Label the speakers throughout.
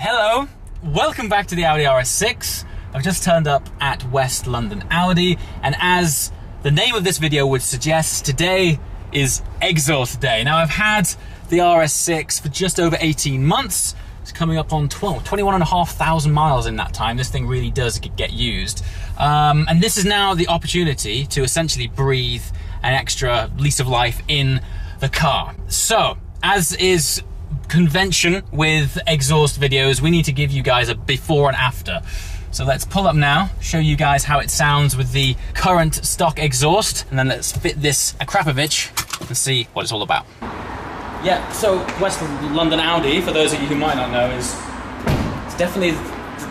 Speaker 1: Hello, welcome back to the Audi RS6. I've just turned up at West London Audi, and as the name of this video would suggest, today is exhaust day. Now, I've had the RS6 for just over 18 months. It's coming up on 21,500 miles in that time. This thing really does get used. And this is now the opportunity to essentially breathe an extra lease of life in the car. So, as is convention with exhaust videos, we need to give you guys a before and after. So let's pull up now, show you guys how it sounds with the current stock exhaust, and then let's fit this Akrapovic and see what it's all about. Yeah, so West London Audi, for those of you who might not know, it's definitely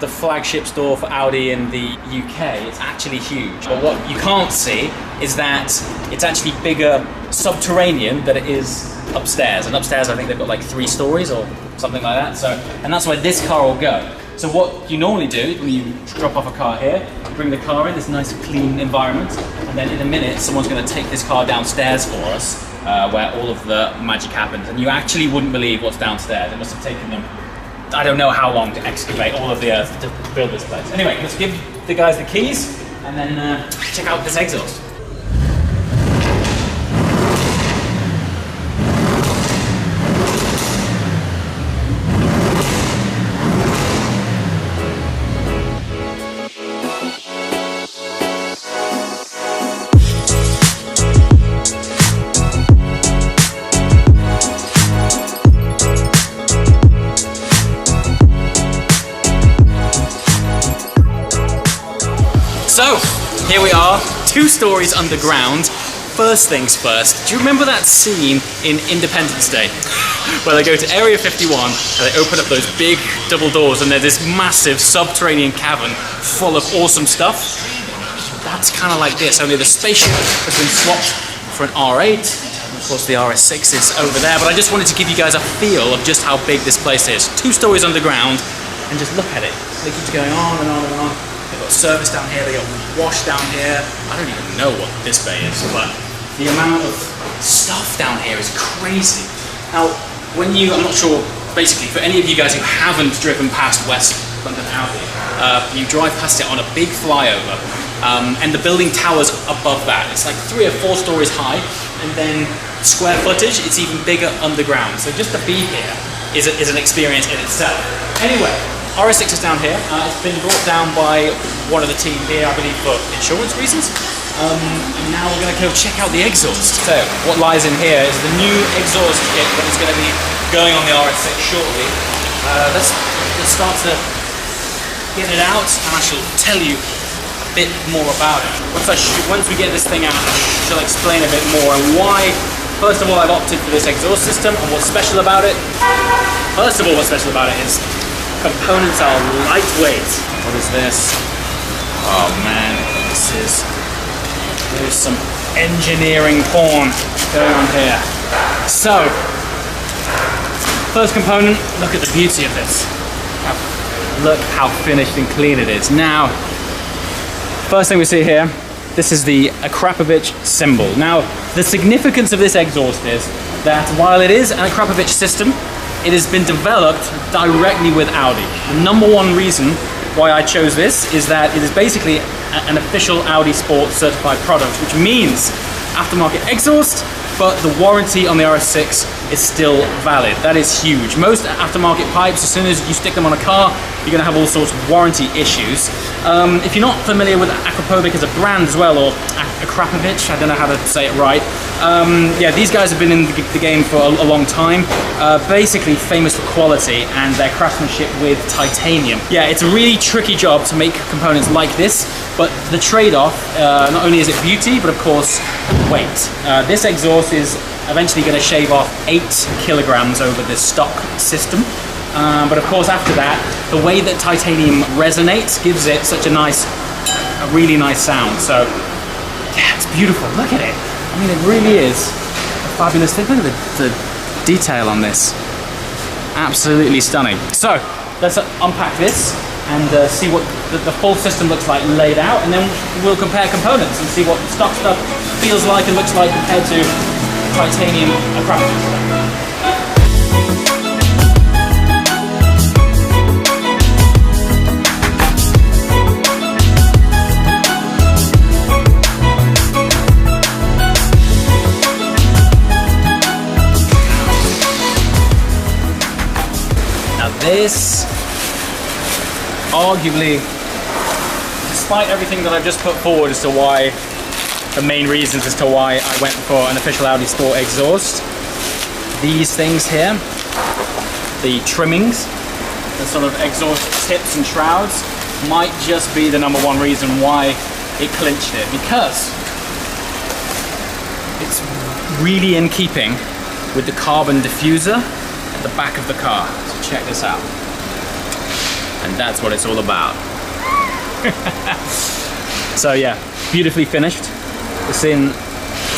Speaker 1: the flagship store for Audi in the UK. It's actually huge. But what you can't see is that it's actually bigger subterranean than it is upstairs. And upstairs, I think they've got like 3 stories or something like that. So, and that's where this car will go. So what you normally do when you drop off a car here, you bring the car in, this nice clean environment, and then in a minute, someone's going to take this car downstairs for us, where all of the magic happens. And you actually wouldn't believe what's downstairs. It must have taken them, I don't know how long to excavate all of the earth to build this place. Anyway, let's give the guys the keys and then check out this exhaust. So, here we are, 2 stories underground. First things first, do you remember that scene in Independence Day? Where they go to Area 51 and they open up those big double doors and there's this massive subterranean cavern full of awesome stuff? That's kind of like this, only the spaceship has been swapped for an R8. And of course the RS6 is over there, but I just wanted to give you guys a feel of just how big this place is. 2 stories underground, and just look at it. It keeps going on and on and on. They've got service down here, they got wash down here. I don't even know what this bay is, but the amount of stuff down here is crazy. Now, when you, I'm not sure, basically, for any of you guys who haven't driven past West London Audi, you drive past it on a big flyover, and the building towers above that. It's like 3 or 4 stories high, and then square footage, it's even bigger underground. So just to be here is an experience in itself. Anyway, RS6 is down here. It's been brought down by one of the team here, I believe, for insurance reasons. And now we're going to go check out the exhaust. So what lies in here is the new exhaust kit that is going to be going on the RS6 shortly. Let's start to get it out, and I shall tell you a bit more about it. Once we get this thing out, I shall explain a bit more and why. First of all, I've opted for this exhaust system, and what's special about it. First of all, what's special about it is components are lightweight. What is this? Oh man, there's some engineering porn going on here. So, first component, look at the beauty of this. Look how finished and clean it is. Now, first thing we see here, this is the Akrapovic symbol. Now, the significance of this exhaust is that while it is an Akrapovic system, it has been developed directly with Audi. The #1 reason why I chose this is that it is basically an official Audi Sport certified product, which means aftermarket exhaust, but the warranty on the RS6 is still valid. That is huge. Most aftermarket pipes, as soon as you stick them on a car, you're going to have all sorts of warranty issues. If you're not familiar with Akrapovic as a brand as well, or Akrapovic, I don't know how to say it right. Yeah, these guys have been in the game for a long time. Basically famous for quality and their craftsmanship with titanium. Yeah, it's a really tricky job to make components like this, but the trade-off, not only is it beauty, but of course weight. This exhaust is eventually going to shave off 8 kilograms over the stock system. But of course after that, the way that titanium resonates gives it such a really nice sound. So yeah, it's beautiful, look at it. I mean, it really is a fabulous thing. Look at the detail on this. Absolutely stunning. So let's unpack this and see what the full system looks like laid out, and then we'll compare components and see what stock stuff feels like and looks like compared to titanium Akrapovic stuff. Now this, arguably, despite everything that I've just put forward as to why, the main reasons as to why I went for an official Audi Sport exhaust, these things here, the trimmings, the sort of exhaust tips and shrouds, might just be the #1 reason why it clinched it, because it's really in keeping with the carbon diffuser at the back of the car. So check this out. And that's what it's all about. So yeah, beautifully finished. It's in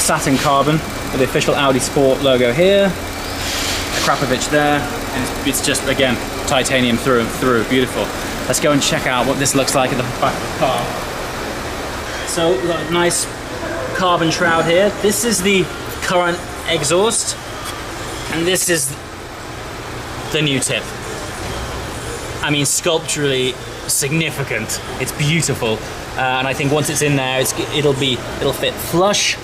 Speaker 1: satin carbon with the official Audi Sport logo here, Akrapovic there, and it's just, again, titanium through and through. Beautiful. Let's go and check out what this looks like at the back of the car. So we've got a nice carbon shroud here. This is the current exhaust, and this is the new tip. I mean, sculpturally significant. It's beautiful, and I think once it's in there, it'll fit flush,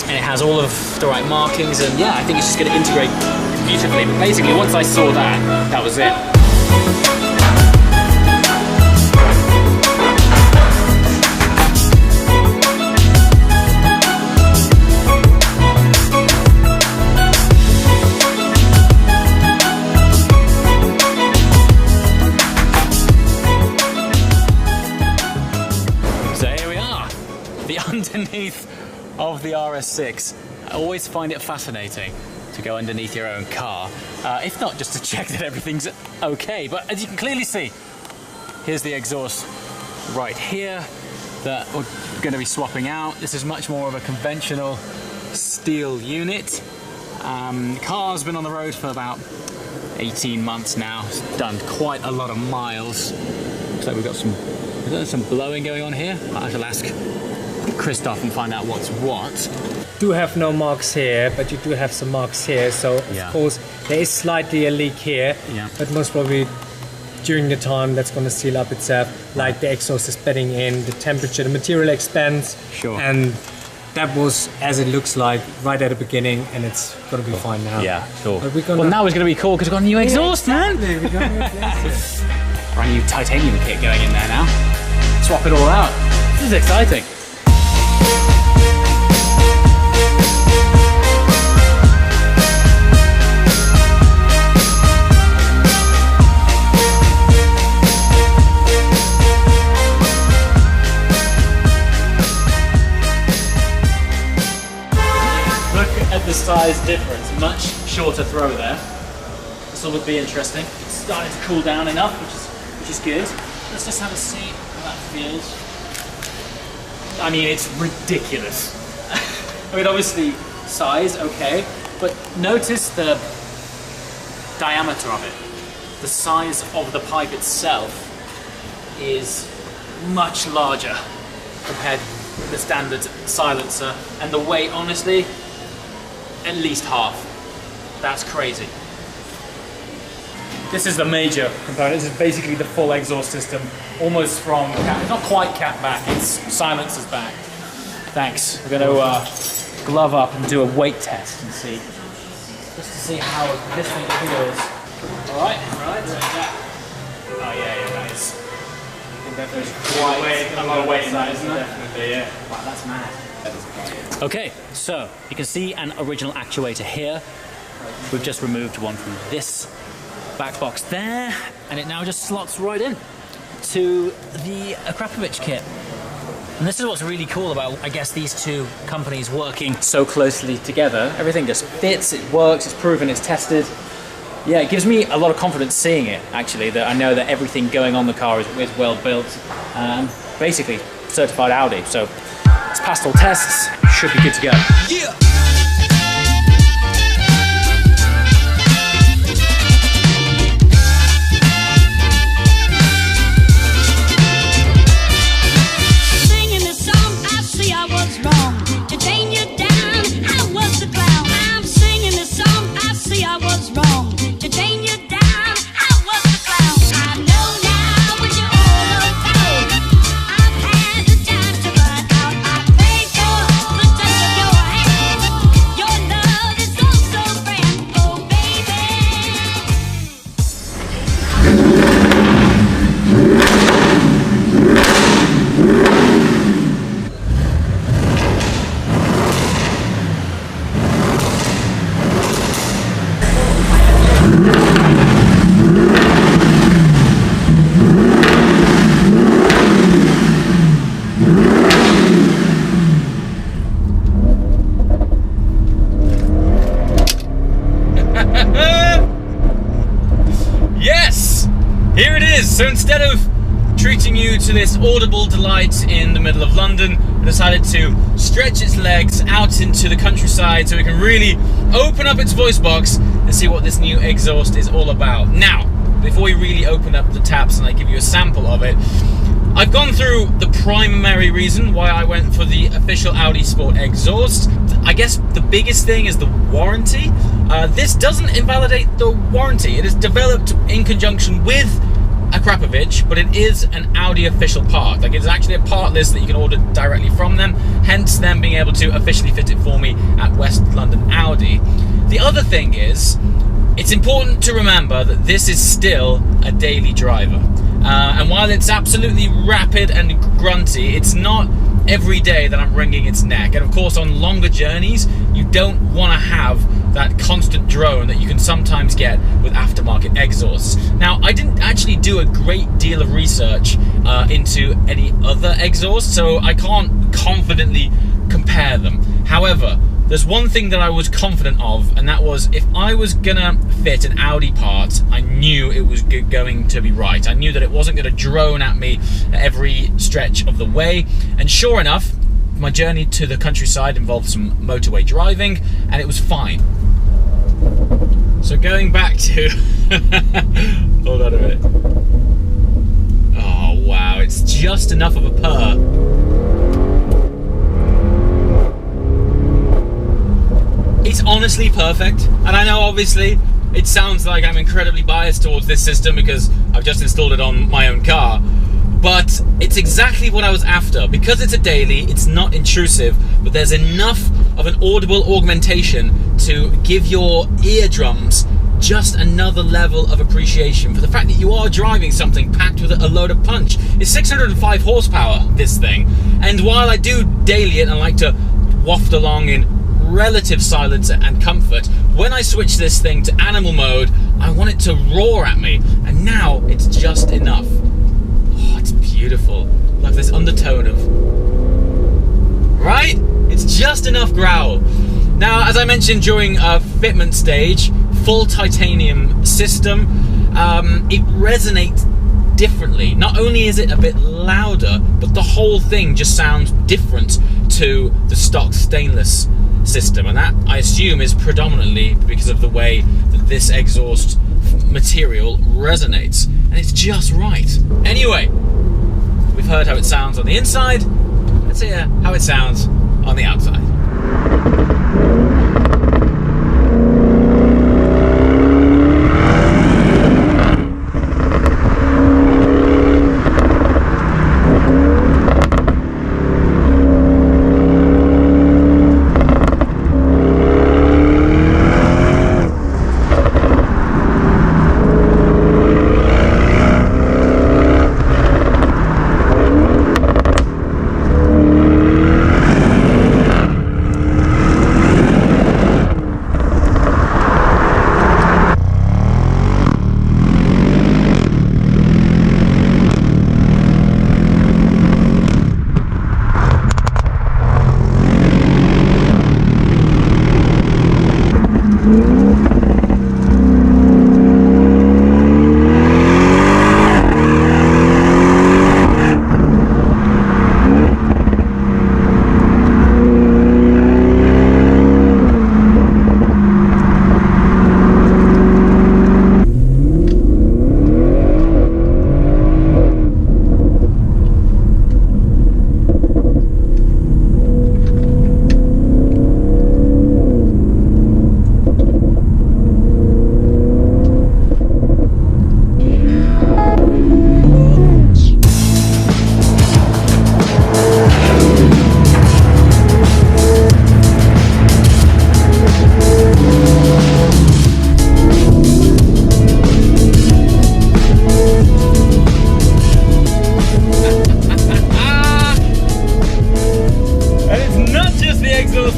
Speaker 1: and it has all of the right markings. And yeah, I think it's just going to integrate beautifully. But basically, once I saw that, that was it. Underneath of the RS6. I always find it fascinating to go underneath your own car, if not just to check that everything's okay. But as you can clearly see, here's the exhaust right here that we're going to be swapping out. This is much more of a conventional steel unit. Car's been on the road for about 18 months now. It's done quite a lot of miles. Looks like we've got some blowing going on here. I shall ask Christoph and find out what's what.
Speaker 2: Do have no marks here, but you do have some marks here. So of course there is slightly a leak here, but most probably during the time that's going to seal up itself. Like the exhaust is bedding in, the temperature, the material expands, and that was as it looks like right at the beginning, and it's going to be fine now.
Speaker 1: Yeah, sure. Well, now it's going to be cool because we've got a new exhaust, man. Brand new titanium kit going in there now. Swap it all out. This is exciting. The size difference, much shorter throw there. This will be interesting. It's starting to cool down enough, which is good. Let's just have a see how that feels. I mean, it's ridiculous. I mean, obviously size, okay, but notice the diameter of it. The size of the pipe itself is much larger compared to the standard silencer, and the weight, honestly, at least half. That's crazy. This is the major component. This is basically the full exhaust system, almost from it's not quite cat back, it's silencer's back. Thanks. We're going to glove up and do a weight test and see, just to see how this thing feels. All right. Oh yeah, that is. There's quite a lot of weight in that, isn't there? Definitely, yeah. Wow, that's mad. Okay, so you can see an original actuator here. We've just removed one from this back box there, and it now just slots right in to the Akrapovic kit. And this is what's really cool about, I guess, these two companies working so closely together. Everything just fits, it works, it's proven, it's tested. Yeah, it gives me a lot of confidence seeing it, actually, that I know that everything going on the car is well built. Basically, certified Audi. So it's passed all tests, should be good to go. Yeah. Here it is. So instead of treating you to this audible delight in the middle of London, I decided to stretch its legs out into the countryside so we can really open up its voice box and see what this new exhaust is all about. Now, before we really open up the taps and I give you a sample of it, I've gone through the primary reason why I went for the official Audi Sport exhaust. I guess the biggest thing is the warranty. This doesn't invalidate the warranty. It is developed in conjunction with Akrapovic, but it is an Audi official part. Like, it's actually a part list that you can order directly from them, hence them being able to officially fit it for me at West London Audi. The other thing is, it's important to remember that this is still a daily driver. And while it's absolutely rapid and grunty, it's not every day that I'm wringing its neck. And of course, on longer journeys, you don't want to have that constant drone that you can sometimes get with aftermarket exhausts. Now, I didn't actually do a great deal of research into any other exhausts, so I can't confidently compare them. However, there's one thing that I was confident of, and that was if I was gonna fit an Audi part, I knew it was going to be right. I knew that it wasn't gonna drone at me at every stretch of the way. And sure enough, my journey to the countryside involved some motorway driving, and it was fine. So going back to... hold on a minute. Oh wow, it's just enough of a purr. It's honestly perfect, and I know obviously it sounds like I'm incredibly biased towards this system because I've just installed it on my own car, but it's exactly what I was after. Because it's a daily, it's not intrusive, but there's enough of an audible augmentation to give your eardrums just another level of appreciation for the fact that you are driving something packed with a load of punch. It's 605 horsepower, this thing, and while I do daily it and like to waft along in relative silence and comfort, when I switch this thing to animal mode, I want it to roar at me, and now it's just enough. Oh, it's beautiful. Like this undertone of... right? It's just enough growl. Now, as I mentioned during a fitment stage, full titanium system, it resonates differently. Not only is it a bit louder, but the whole thing just sounds different to the stock stainless system, and that I assume is predominantly because of the way that this exhaust material resonates, and it's just right. Anyway, we've heard how it sounds on the inside, let's hear how it sounds on the outside.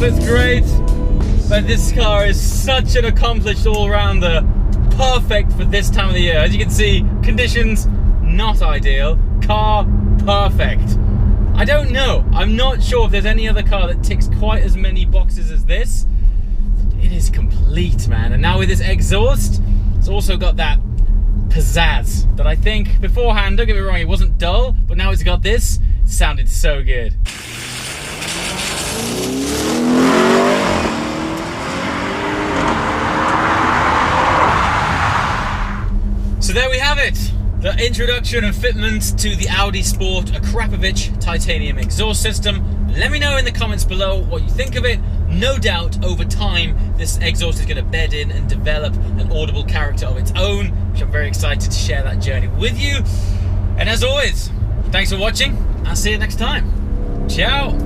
Speaker 1: That's great, but this car is such an accomplished all-rounder, perfect for this time of the year. As you can see, conditions not ideal, car perfect. I don't know, I'm not sure if there's any other car that ticks quite as many boxes as this. It is complete, man. And now with this exhaust, it's also got that pizzazz that I think beforehand, don't get me wrong, it wasn't dull, but now it's got this, it sounded so good. So there we have it, the introduction and fitment to the Audi Sport Akrapovic titanium exhaust system. Let me know in the comments below what you think of it. No doubt over time this exhaust is going to bed in and develop an audible character of its own, which I'm very excited to share that journey with you. And as always, thanks for watching. I'll see you next time. Ciao.